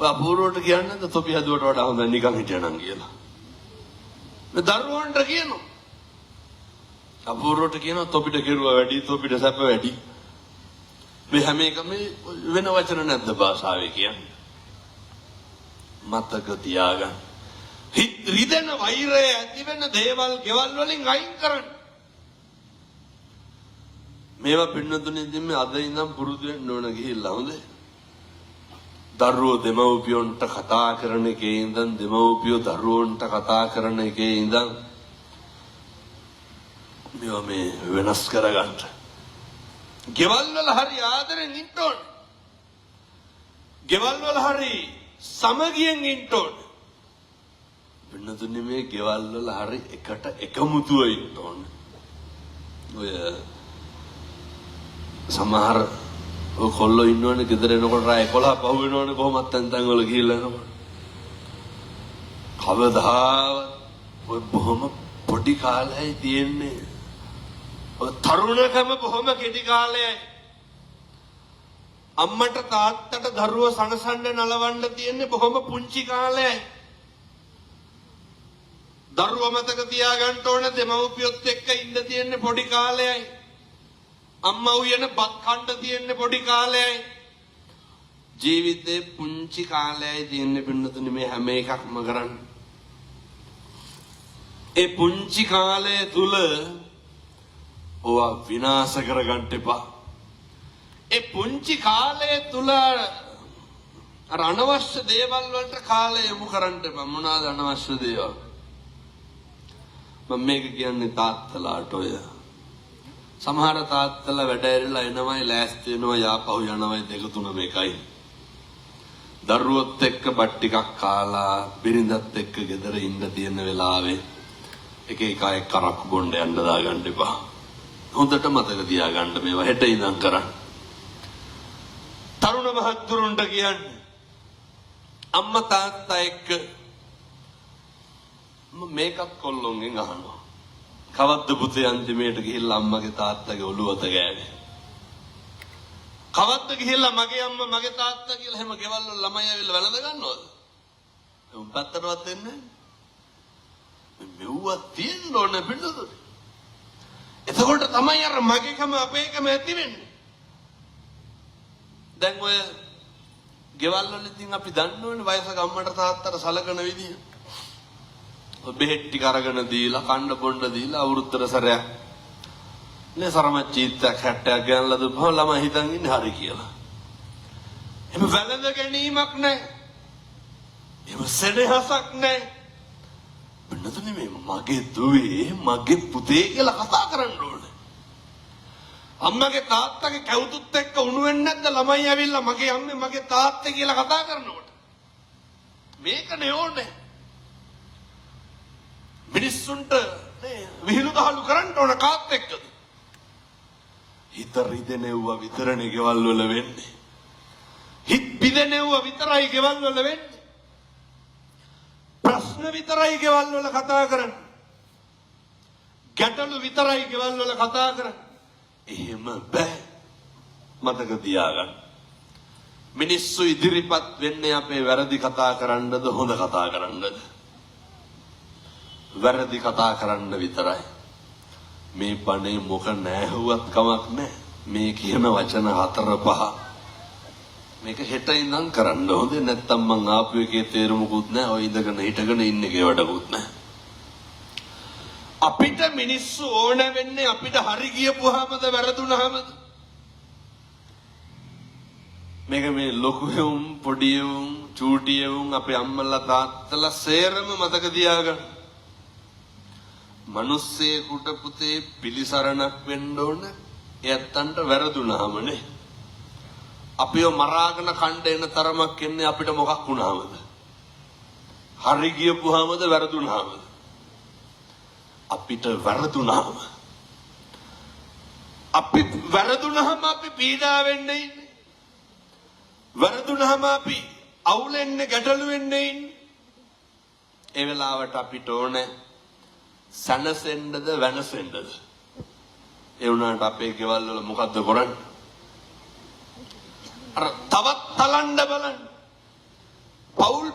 අපූර්වට කියන්නේ තොපි හදුවට වඩා හොඳ නිකන් හිටියනම් කියලා. මේ දරුවන්ට කියනවා. අපූර්වට කියනවා තොපිට කෙරුවා වැඩි, තොපිට සැප වැඩි. මේ හැම එකම වෙන වචන නැද්ද භාෂාවේ කියන්නේ? මතක තියාගන්න. රිදෙන වෛරය ඇති වෙන දේවල් ගෙවල් වලින් අයින් කරන්න. මේවා පින්නතුනේ දෙන්නේ අද ඉඳන් පුරුදු වෙන්න ඕන ගිහිල්ලා හොඳේ. දරුවෝ දෙමව්පියන්ට කතා කරන එකේ ඉඳන් දෙමව්පියෝ දරුවන්ට කතා කරන එකේ ඉඳන් මේවා මේ වෙනස් කරගන්න. ගෙවල් වල හරි ආදරෙන් ඉන්න ඕන. ගෙවල් වල හරි සමගියෙන් ඉන්න ඕන. පින්නතුනේ මේ ගෙවල් වල හරි එකට එකමුතුව ඉන්න ඕන. ඔය සමහර කොල්ලෝ ඉන්නවනේ ගෙදර එනකොට රාය 11 පහු වෙනවනේ කොහොමත් තැන් වල ගිහිල්ලා එනකොට. කවදාවත් ඔය බොහොම පොඩි කාලයයි තියෙන්නේ. ඔය තරුණකම බොහොම කෙටි කාලයයි. අම්මට තාත්තට දරුවෝ සනසන්න නලවන්න තියෙන්නේ බොහොම පුංචි කාලයයි. දරුවා මතක තියාගන්න ඕන දෙමව්පියොත් එක්ක ඉන්න තියෙන්නේ පොඩි කාලයයි. අම්මා උයන බත් කන්න තියෙන්නේ පොඩි කාලයයි. ජීවිතේ පුංචි කාලයයි තියෙන්නේ පින්නතුනේ මේ හැම එකක්ම කරන්න. ඒ පුංචි කාලය තුල ඕවා විනාශ කරගන්න එපා. ඒ පුංචි කාලය තුල අර අනවශ්‍ය දේවල් වලට කාලය යොමු කරන්න එපා. මොනවාද අනවශ්‍ය දේවල්? මම මේක කියන්නේ තාත්තලාට ඔය සමහර තාත්තලා වැඩ ඇරලා එනවයි ලෑස්ති වෙනවා යාපහු යනවයි දෙක තුන මේකයි. දරුවොත් එක්ක බත් ටිකක් කාලා බිරිඳත් එක්ක ගෙදර ඉන්න තියෙන වෙලාවේ එක එක අය කරක් බොන්න යන්න දාගන්න එපා. හොඳට මතක තියාගන්න මේවා හෙට ඉඳන් කරන්න. තරුණ මහත්තුරුන්ට කියන්නේ අම්මා තාත්තා එක්ක මේකත් කොල්ලොන්ගෙන් අහනවා. කවද්ද පුතේ අන්තිමේට ගිහිල්ලා අම්මගේ තාත්තගේ ඔළුවත ගෑවේ? කවද්ද ගිහිල්ලා මගේ අම්මා මගේ තාත්තා කියලා හැම ගෙවල් වල ළමයි ඇවිල්ලා වැළඳ ගන්නවද? උන් පැත්තටවත් දෙන්නේ නැහැ. මෙව්වා තියෙන්න ඕනේ පිටුදුනේ. එතකොට තමයි අර මගේකම අපේකම ඇති වෙන්නේ. දැන් ඔය ගෙවල් වල ඉතින් අපි දන්නවනේ වයසක අම්මට තාත්තට සලකන විදිය. බෙහෙත් ටික අරගෙන දීලා කන්න බොන්න දීලා අවුරුද්දට සැරයක් නේ සරමච්චීත්තක් 60ක් ගන්නලා දුපම ළමයි හිතන් ඉන්නේ හරි කියලා. එහෙම වැළඳ ගැනීමක් නැහැ. එහෙම සෙනෙහසක් නැහැ. බන්නතුනේ මේ මගේ දුවේ මගේ පුතේ කියලා කතා කරන්න ඕනේ. අම්මගේ තාත්තගේ කැවුතුත් එක්ක උණු වෙන්නේ නැද්ද ළමයි ඇවිල්ලා මගේ අම්මේ මගේ තාත්තේ කියලා කතා කරනකොට? මේකනේ ඕනේ. මිනිස්සුන්ට නේ විහිළු දහළු කරන්න ඕන කාත් එක්කද? හිත රිදෙනෙව්වා විතරනේ ගෙවල් වල වෙන්නේ. හිත බිඳෙනෙව්වා විතරයි ගෙවල් වල වෙන්නේ. ප්‍රශ්න විතරයි ගෙවල් වල කතා කරන්නේ. ගැටලු විතරයි ගෙවල් වල කතා කරන්නේ. එහෙම බෑ. මතක තියාගන්න. මිනිස්සු ඉදිරිපත් වෙන්නේ අපේ වැරදි කතා කරන්නද හොඳ කතා කරන්නද? වැරදි කතා කරන්න විතරයි. මේ පණේ මොක නැහුවත් කමක් නැහැ. මේ කියන වචන 4-5 මේක හෙට ඉඳන් කරන්න හොඳේ. නැත්තම් මං ආපු එකේ තේරුමකුත් නැහැ. ඔය ඉඳගෙන හිටගෙන ඉන්න එකේ වැඩකුත් නැහැ. අපිට මිනිස්සු ඕන වෙන්නේ අපිට හරි ගියපුවාමද වැරදුනහමද? මේක මේ ලොකු වුම් පොඩි වුම් චූටි වුම් අපේ අම්මලා තාත්තලා සේරම මතක තියාගන්න. මිනිස්සෙකුට පුතේ පිළිසරණක් වෙන්න ඕන එයත්තන්ට වැරදුනහමනේ. අපිව මරාගෙන කණ්ඩ එන තරමක් එන්නේ අපිට මොකක් වුණාමද? හරි ගියපුවාමද වැරදුනහමද? අපිට වැරදුනහම අපි වැරදුනහම අපි පීඩා වෙන්නේ ඉන්නේ. වැරදුනහම අපි අවුල් වෙන්නේ ගැටලු වෙන්නේ ඉන්නේ. ඒ වෙලාවට අපිට ඕනේ සනසෙන්නද වෙනසෙන්නද? ඒ වුණාට අපේ ගෙවල් වල මොකද්ද කරන්නේ? අර තවත් තලන්න බලන්න.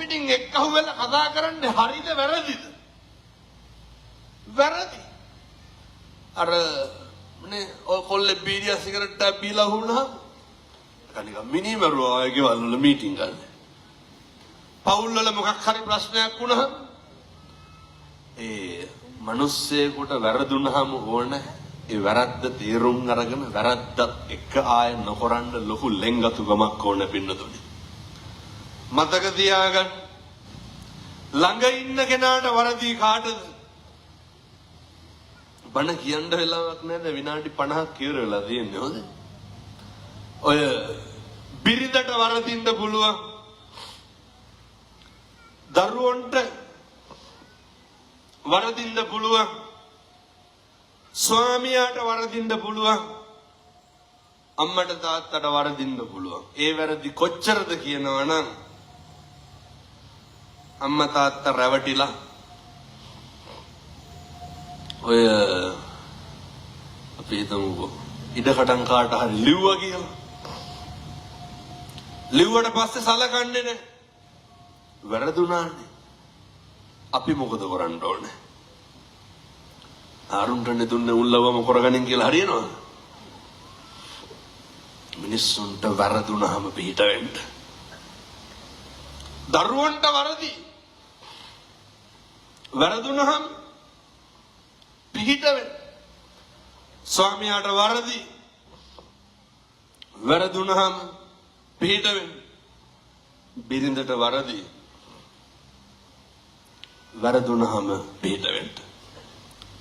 පිටින් එක්කහුවෙලා කතා කරන්නේ හරිද වැරදිද? වැරදි. අර නේ ඔය කොල්ලේ බීඩිය සිගරට් එකක් බීලා වුණා. කනික මිනිමරුවා අය ගෙවල් වල මීටින් ගන්න. පවුල් වල මොකක් හරි ප්‍රශ්නයක් වුණා. ඒ මිනිස්සෙකුට වැරදුනහම ඕන ඒ වැරද්ද තීරුම් අරගෙන වැරද්දත් එක්ක ආය නොකරන්න ලොකු ලෙන්ගතුකමක් ඕන පින්නතුනි. මතක තියාගන්න ළඟ ඉන්න කෙනාට වරදී කාටද? බණ කියන්න වෙලාවක් නැහැ විනාඩි 50ක් ඉවර වෙලා තියෙන්නේ හොඳ. ඔය බිරිඳට වරදින්න පුළුවන්. දරුවන්ට වරදින්න පුළුවන්. ස්වාමියාට වරදින්න පුළුවන්. අම්මට තාත්තට වරදින්න පුළුවන්. ඒ වැරදි කොච්චරද කියනවා නම් අම්මා තාත්තා රැවටිලා ඔය අපි හිතමුකෝ ඉඩකඩම් කාට හරි ලිව්වා කියලා. ලිව්වට පස්සේ සලකන්නේ නැහැ. වැරදුනානේ. අපි මොකද කරන්න ඕනේ? ආරුන්ටනේ දුන්නේ උල්ලවම කරගනින් කියලා හරියනවද? මිනිස්සුන්ට වැරදුනහම පිට වෙන්න. දරුවන්ට වරදි. වැරදුනහම පිට වෙන්න. ස්වාමියාට වරදි. වැරදුනහම පිට වෙන්න. බිරිඳට වරදි. වැරදුනහම පිට වෙන්න.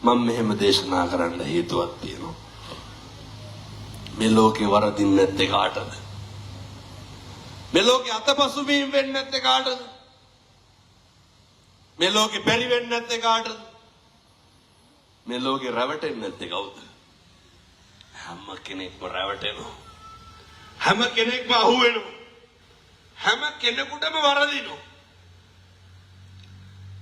මම මෙහෙම දේශනා කරන්න හේතුවක් තියෙනවා. මේ ලෝකේ වරදින් නැත්තේ කාටද? මේ ලෝකේ අතපසු වීම වෙන්නේ නැත්තේ කාටද? මේ ලෝකේ බැරි වෙන්නේ නැත්තේ කාටද? මේ ලෝකේ රැවටෙන්නේ නැත්තේ කවුද? හැම කෙනෙක්ම රැවටෙනවා. හැම කෙනෙක්ම අහු වෙනවා. හැම කෙනෙකුටම වරදිනවා.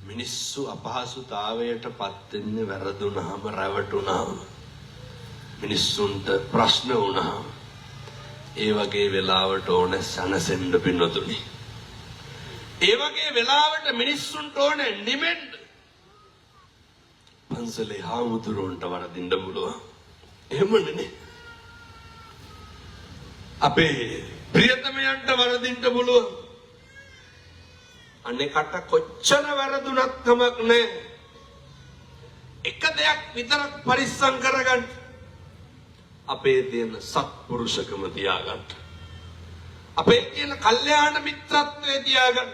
මිනිස්සු අපහසුතාවයට පත් වෙන්නේ වැරදුනහම රැවටුනහම. මිනිස්සුන්ට ප්‍රශ්න වුණාම ඒ වගේ වෙලාවට ඕන සනසෙන්න පින්නතුනි. ඒ වගේ වෙලාවට මිනිස්සුන්ට ඕන නිමෙන්න. පන්සලේ හාමුදුරුවන්ට වරදින්න පුළුවන්. එහෙමනේ. අපේ ප්‍රියතමයන්ට වරදින්න පුළුවන්. අනේකට කොච්චර වැරදුනත් කමක් නැහැ. එක දෙයක් විතරක් පරිස්සම් කරගන්න. අපේ තියෙන සත්පුරුෂකම තියාගන්න. අපේ තියෙන කල්යාණ මිත්‍රත්වය තියාගන්න.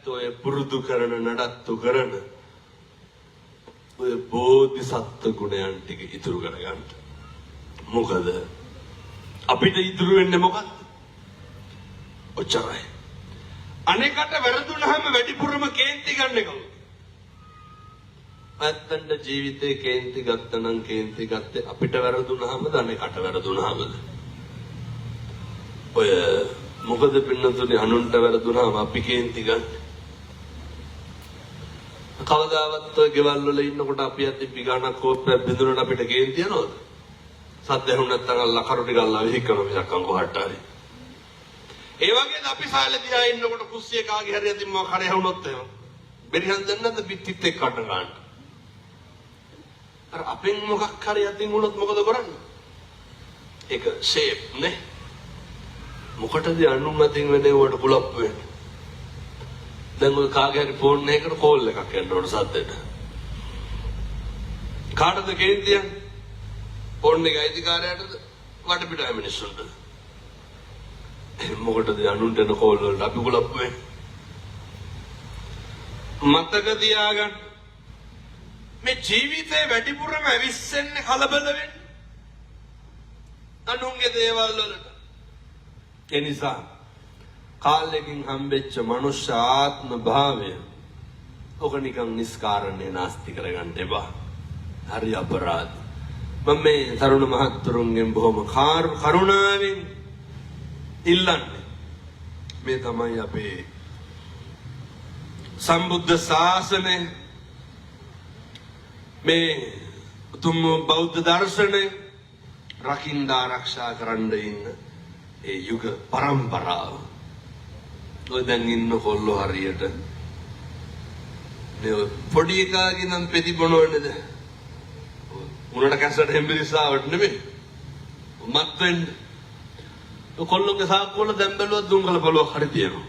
ඔය පුරුදු කරන නඩත්තු කරන ඔය බෝධිසත්ව ගුණයන් ටික ඉතුරු කරගන්න. මොකද අපිට ඉතුරු වෙන්නේ මොකක්ද? ඔච්චරයි. අනේකට වැරදුනහම වැඩිපුරම කේන්ති ගන්න කවුද? ඇත්තට ජීවිතේ කේන්ති ගත්තනම් කේන්ති ගත්තේ අපිට වැරදුනහමද අනේකට වැරදුනහමද? ඔය මොකද පින්නතුනේ අනුන්ට වැරදුනහම අපි කේන්ති ගන්න. කවදාවත් ඔය ගෙවල් වල ඉන්නකොට අපි අතින් පිගානක් කෝප්පයක් බිඳුනට අපිට කේන්ති යනවද? සද්ද ඇහුණ නැත්නම් අල්ලා කරු ටික අල්ලා විහිකන මිසක් අංගොහට හරි. ඒ වගේද අපි සාලේ දිහා ඉන්නකොට කුස්සිය කාගේ හරි අතින් මොකක් හරි ඇහුනොත් එහෙම බෙරිහන් දෙන්නද පිටිත් එක්ක කඩ ගන්න. අර අපෙන් මොකක් හරි අතින් වුණොත් මොකද කරන්නේ? ඒක ෂේප් නේ. මොකටද අනුන් අතින් වෙන්නේ වට කුලප් වෙන්නේ? දැන් ඔය කාගේ හරි ෆෝන් එකකට කෝල් එකක් එන්න ඕන සද්දෙට. කාටද කේන්තිය? ෆෝන් එක අයිතිකාරයාටද? වටපිටාවේ මිනිස්සුන්ට. මොකටද අනුන්ට එන කෝල් වලට අපි කුලප් වෙන්නේ? මතක තියාගන්න. මේ ජීවිතේ වැඩිපුරම ඇවිස්සෙන්නේ කලබල වෙන්න. අනුන්ගේ දේවල් වලට. ඒ නිසා කාලෙකින් හම්බෙච්ච මනුෂ්‍ය ආත්ම භාවය ඔක නිකන් නිස්කාරණේ නාස්ති කරගන්න එපා. හරි අපරාධ. මම මේ තරුණ මහත්තුරුන්ගෙන් බොහොම කරුණාවෙන් ඉල්ලන්නේ මේ තමයි අපේ සම්බුද්ධ ශාසනය මේ උතුම් බෞද්ධ දර්ශනය රකින්න ආරක්ෂා කරන්න ඉන්න ඒ යුග පරම්පරාව ඔය දැන් ඉන්න කොල්ලෝ හරියට මේ පොඩි එකාගේ නම් පෙති බොනවන්නේද? උනට කැස්සට හෙම්බිරිස්සාවට නෙමෙයි. මත් වෙන්න. කොල්ලොන්ගේ සාක්කුවල දැන් බැලුවා දුම්කල බලුවක් හරි තියෙනවා.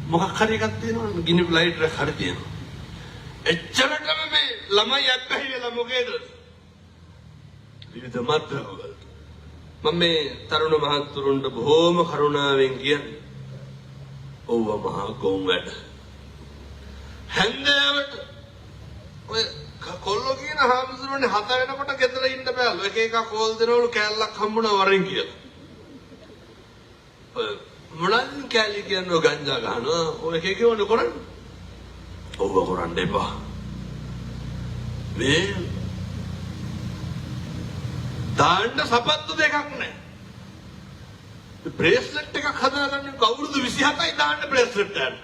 මොකක් හරි එකක් තියෙනවා ගිනි ලයිට් එකක් හරි තියෙනවා. එච්චරටම මේ ළමයි අත්පැහි වෙලා මොකේද? විවිධ මත්ද්‍රව්‍යවල. මම මේ තරුණ මහත්තුරුන්ට බොහෝම කරුණාවෙන් කියන්නේ ඔව්ව මහා ගොන් වැඩ. හැන්දෑවට ඔය කොල්ලෝ කියන හාමුදුරනේ 7 වෙනකොට ගෙදර ඉන්න බෑලු. එක එක කෝල් දෙනවලු කෑල්ලක් හම්බුණා වරෙන් කියලා. ඔය මොනවාද කෑලි කියන්නේ ගංජා ගන්නවා. ඔය එක එක වනේ කරන්නේ. ඔව්ව කරන්න එපා. මේ දාන්න සපත්තු දෙකක් නැහැ. බ්‍රේස්ලට් එකක් හදාගන්න කවුරුද 27යි දාන්න බ්‍රේස්ලට් එකක්.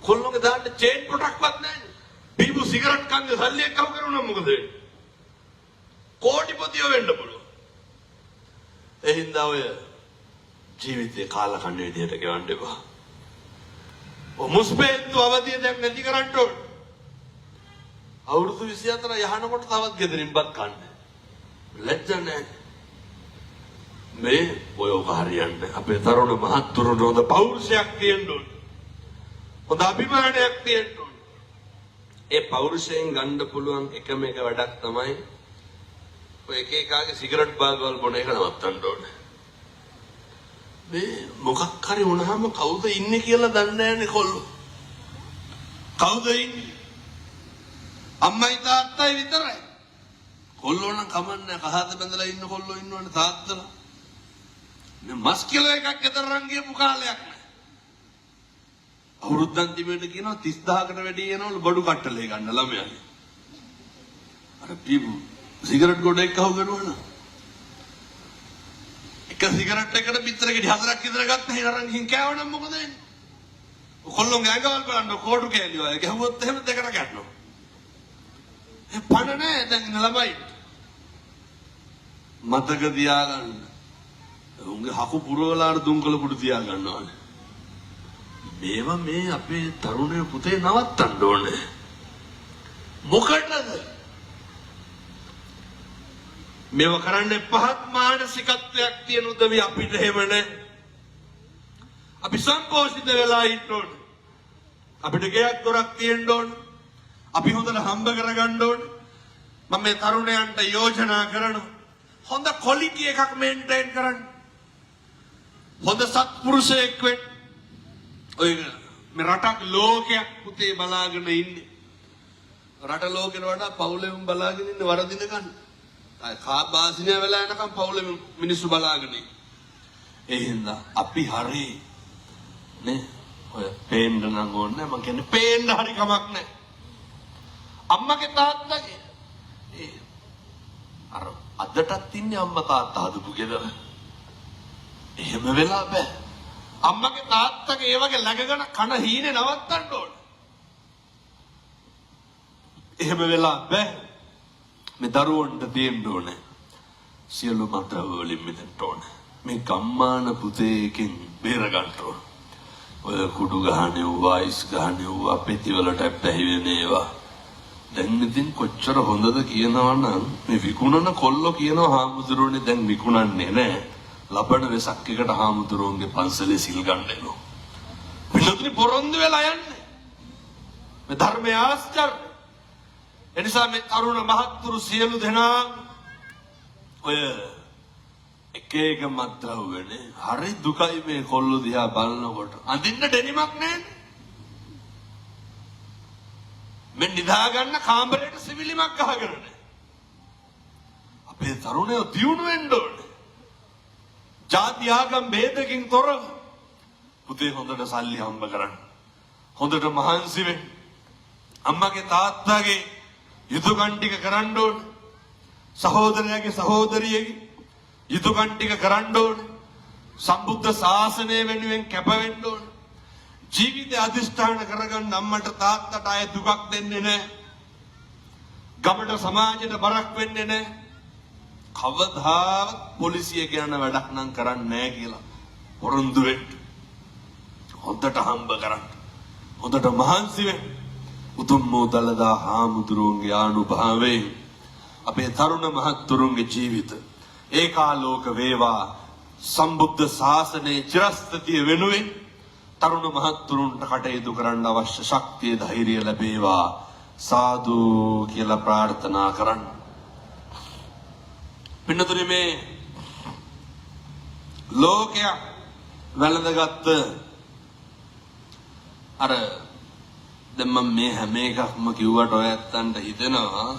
කොල්ලෝගේ දාන්න චේන් පොටක්වත් නැහැ. බීබු සිගරට් කන්නේ සල්ලි එක්කව කරුණා මොකද වෙන්නේ? කෝටිපතියෝ වෙන්න පුළුවන්. ඒ හින්දා ඔය ජීවිතේ කාලා කන්නේ විදියට ගෙවන්න එපා. ඔය මුස්පේන්තු අවදිය දැන් නැති කරන්න ඕන. අවුරුදු 24 යහනකොට තවත් ගෙදරින්පත් කන්න. ලැජ්ජ නැහැ. මේ ඔය හරියන්නේ අපේ තරුණ මහත්තුරුට හොඳ පෞරුෂයක් තියෙන්න ඕන. හොඳ අභිමානයක් තියෙන්න ඕන. ඒ පෞරුෂයෙන් ගන්න පුළුවන් එකම එක වැඩක් තමයි ඔය එක එකාගේ සිගරට් බාගවල බොන එක නවත්තන්න ඕනේ. මේ මොකක් හරි වුණාම කවුද ඉන්නේ කියලා දන්නේ නැන්නේ කොල්ලෝ. කවුද ඉන්නේ? අම්මයි තාත්තයි විතරයි. කොල්ලෝ නම් කමන්නේ කහත බඳලා ඉන්න කොල්ලෝ ඉන්නවනේ තාත්තලා. මේ මස් කිලෝ එකක් ගෙදර රන් ගියපු කාලයක් නෑ. අවුරුද්දන් තිබෙන්න කියනවා 30000කට වැඩි යනවලු බඩු කට්ටලේ ගන්න ළමයාගේ. අර පීපු සිගරට් ගොඩ එක්ක හොගනවන. එක සිගරට් එකකට පිටර ගෙඩි 4ක් විතර ගත්ත හිරන් ගින් කෑවනම් මොකද වෙන්නේ? කොල්ලොන්ගේ ඇඟවල් බලන්න කෝටු කෑලි වගේ ගැහුවොත් එහෙම දෙකට ගැටනවා. ඒ පණ නෑ දැන් ළමයි. මතක තියාගන්න. උන්ගේ හකු පුරවලාට දුම්කල පුඩු තියා ගන්නවානේ. මේවා මේ අපේ තරුණය පුතේ නවත්තන්න ඕනේ. මොකටද? මේවා කරන්නේ පහත් මානසිකත්වයක් තියෙන උදවිය අපිට එහෙම නැහැ. අපි සම්පෝෂිත වෙලා ඉන්න ඕනේ. අපිට ගෙයක් දොරක් තියෙන්න ඕනේ. අපි හොඳට හම්බ කරගන්න ඕනේ. මම මේ තරුණයන්ට යෝජනා කරනවා. හොඳ ක්වොලිටි එකක් මේන්ටේන් කරන්න. හොඳ සත්පුරුෂයෙක් වෙන්න. ඔය මේ රටක් ලෝකයක් පුතේ බලාගෙන ඉන්නේ. රට ලෝකෙට වඩා පවුලෙම බලාගෙන ඉන්නේ වරදින ගන්න. කා බාසිනිය වෙලා යනකම් පවුලෙම මිනිස්සු බලාගෙන ඉන්නේ. ඒ හින්දා අපි හරි නේ ඔය පේන්න නම් ඕනේ මම කියන්නේ පේන්න හරි කමක් නැහැ. අම්මගේ තාත්තගේ ඒ අර අදටත් ඉන්නේ අම්මා තාත්තා හදපු ගෙදර. එහෙම වෙලා බෑ. අම්මගේ තාත්තගේ ඒ වගේ läගගෙන කන හීනේ නවත්තන්න ඕන. එහෙම වෙලා බෑ. මේ දරුවන්ට දෙන්න ඕනේ. සියලු මත්ද්‍රව්‍ය වලින් මිදෙන්න ඕනේ. මේ ගම්මාන පුතේකින් බේර ගන්න ඕන. ඔය කුඩු ගහන්නේ වයිස් ගහන්නේ අපේ තිවලට පැහිවෙන ඒවා. දැන් ඉතින් කොච්චර හොඳද කියනවා නම් මේ විකුණන කොල්ලෝ කියනවා හාමුදුරුවනේ දැන් විකුණන්නේ නැහැ. ලබන වෙසක් එකට හාමුදුරුවන්ගේ පන්සලේ සිල් ගන්න එනවා. පිටුතුනි පොරොන්දු වෙලා යන්නේ. මේ ධර්මයේ ආශ්චර්ය. එනිසා මේ තරුණ මහත්තුරු සියලු දෙනා ඔය එක එක මත්ද්‍රව්‍යනේ හරි දුකයි මේ කොල්ලෝ දිහා බලනකොට. අඳින්න ඩෙනිමක් නැහැ. මේ නිදා ගන්න කාමරේට සිවිලිමක් ගහගෙන නැහැ. අපේ තරුණයෝ දියුණු වෙන්න ඕනේ. ජාති ආගම් ભેදකින් තොරව පුතේ හොඳට සල්ලි හම්බ කරන්න. හොඳට මහන්සි වෙන්න. අම්මගේ තාත්තගේ යුතුයකම් ටික කරන්න ඕනේ. සහෝදරයාගේ සහෝදරියගේ යුතුයකම් ටික කරන්න ඕනේ. සම්බුද්ධ ශාසනය වෙනුවෙන් කැප වෙන්න ඕනේ. ජීවිතය අධිෂ්ඨාන කරගන්න අම්මට තාත්තට ආයේ දුකක් දෙන්නේ නැහැ. ගමට සමාජයට බරක් වෙන්නේ නැහැ. කවදාවත් පොලිසිය කියන වැඩක් නම් කරන්නේ නැහැ කියලා පොරොන්දු වෙන්න. හොඳට හම්බ කරන්න. හොඳට මහන්සි වෙන්න. උතුම් වූ දළදා හාමුදුරුවන්ගේ ආනුභාවයෙන් අපේ තරුණ මහත්තුරුන්ගේ ජීවිත ඒකාලෝක වේවා. සම්බුද්ධ ශාසනයේ චිරස්ථිතිය වෙනුවෙන් තරුණ මහත්තුරුන්ට කටයුතු කරන්න අවශ්‍ය ශක්තිය ධෛර්යය ලැබේවා. සාදු කියලා ප්‍රාර්ථනා කරන්න. පින්නතුනේ මේ ලෝකයක් වැළඳගත්ත අර දැන් මම මේ හැම එකක්ම කිව්වට ඔය ඇත්තන්ට හිතෙනවා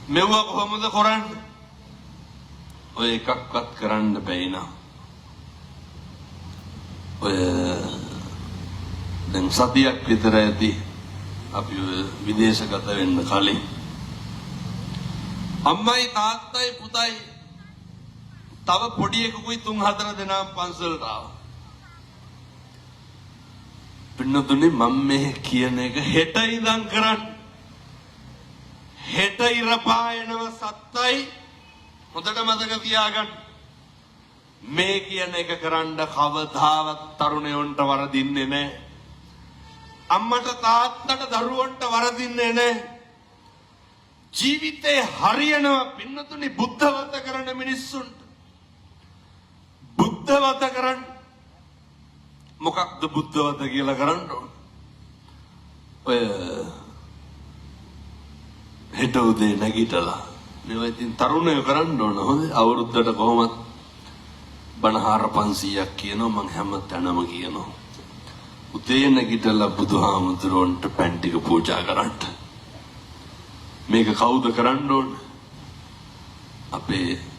මෙව කොහොමද කරන්නේ? ඔය එකක්වත් කරන්න බැයි නා. ඔය දැන් සතියක් විතර ඇති අපි විදේශගත වෙන්න කලින් අම්මයි තාත්තයි පුතයි තව පොඩි එකකුයි 3-4 දෙනා පන්සලට ආවා. පින්නතුනේ මම මේ කියන එක හෙට ඉඳන් කරන්න. හෙට ඉර පායනව සත්තයි හොඳට මතක තියාගන්න. මේ කියන එක කරන්න කවදාවත් තරුණයන්ට වරදින්නේ නැහැ. අම්මට තාත්තට දරුවන්ට වරදින්නේ නැහැ. ජීවිතේ හරියනවා පින්නතුනේ බුද්ධවත කරන මිනිස්සුන්ට. බුද්ධවත කරන්න මොකක්ද බුද්ධවත කියලා කරන්න ඕන? ඔය හෙට උදේ නැගිටලා මේවා ඉතින් තරුණයෝ කරන්න ඕන. හොඳ අවුරුද්දට කොහොමත් බණහාර 500ක් කියනවා මං හැම තැනම කියනවා. උදේ නැගිටලා බුදුහාමුදුරන්ට පෑන් ටික පූජා කරන්න. මේක කවුද කරන්න ඕන? අපේ